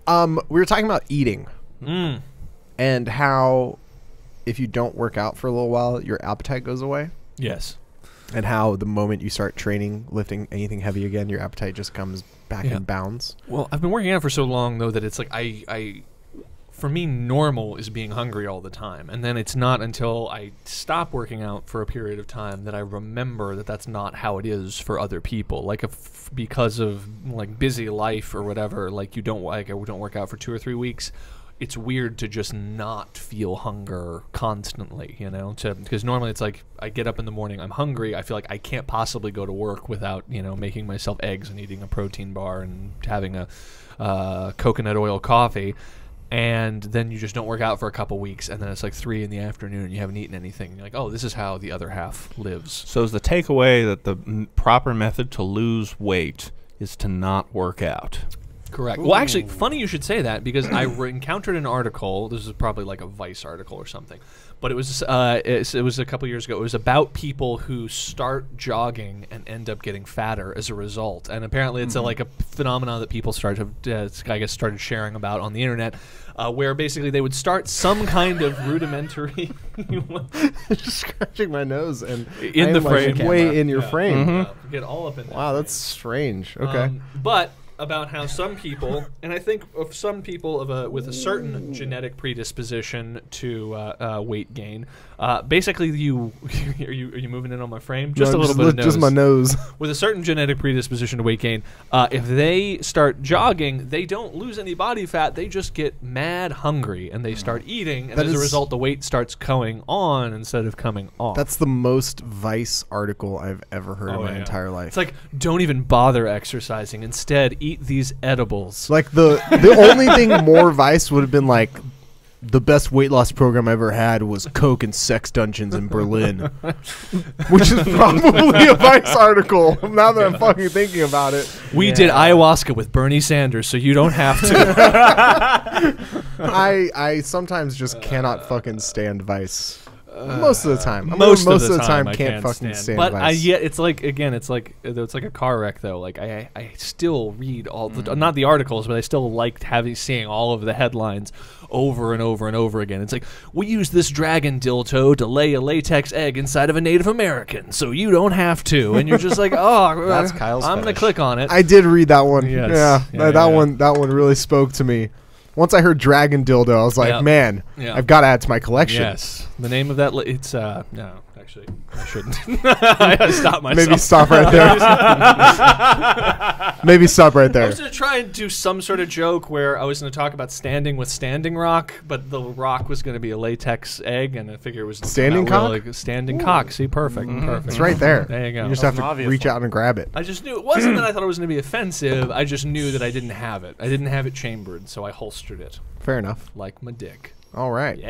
We were talking about eating and how if you don't work out for a little while, your appetite goes away. Yes. And how the moment you start training, lifting anything heavy again, your appetite just comes back in bounds. Well, I've been working out for so long, though, that it's like for me, normal is being hungry all the time. And then it's not until I stop working out for a period of time that I remember that that's not how it is for other people. Like, because of, like, busy life or whatever, like, I don't work out for 2 or 3 weeks, it's weird to just not feel hunger constantly, you know, because normally it's like I get up in the morning, I'm hungry, I feel like I can't possibly go to work without, you know, making myself eggs and eating a protein bar and having a coconut oil coffee, and then you just don't work out for a couple weeks, and then it's like 3 in the afternoon and you haven't eaten anything, and you're like, oh, this is how the other half lives. So is the takeaway that the proper method to lose weight is to not work out? Correct. Ooh. Well, actually, funny you should say that, because I encountered an article. This is probably like a Vice article or something, but it was a couple years ago. It was about people who start jogging and end up getting fatter as a result. And apparently, it's like a phenomenon that people started sharing about on the internet, where basically they would start some kind of rudimentary. Just scratching my nose and in the frame, way in your frame. Get all up in. Wow, that's strange. Okay, but. About how some people, and I think of some people with a certain genetic predisposition to weight gain, basically are you moving in on my frame? Just a little bit of nose. Just my nose. With a certain genetic predisposition to weight gain, if they start jogging, they don't lose any body fat. They just get mad hungry and they start eating, and as a result, the weight starts going on instead of coming off. That's the most Vice article I've ever heard in my entire life. It's like, don't even bother exercising. Instead, eat these edibles. Like the only thing more Vice would have been like, the best weight loss program I ever had was Coke and sex dungeons in Berlin, which is probably a Vice article. Now that I'm fucking thinking about it, we did ayahuasca with Bernie Sanders, so you don't have to. I sometimes just cannot fucking stand Vice. Most of the time. Most of the time I can't fucking stand But Vice. yeah, it's like, again, it's like a car wreck though. Like I still read all the not the articles, but I still liked seeing all of the headlines over and over and over again. It's like, we use this dragon dildo to lay a latex egg inside of a Native American, so you don't have to. And you're just like, oh, that's Kyle's I'm gonna click on it. I did read that one. Yes. That one really spoke to me. Once I heard dragon dildo, I was like, man, I've got to add to my collection. Yes. The name of that, it's, no, actually, I shouldn't. I gotta stop myself. Maybe stop right there. Maybe stop right there. I was going to try and do some sort of joke where I was going to talk about standing with Standing Rock, but the rock was going to be a latex egg, and I figure it was Standing Cock? Like standing cock. See, perfect. Perfect. It's right there. There you go. You just have to reach out and grab it. I just knew, it wasn't that I thought it was going to be offensive, I just knew that I didn't have it. I didn't have it chambered, so I holstered it. Fair enough. Like my dick. All right. Yeah.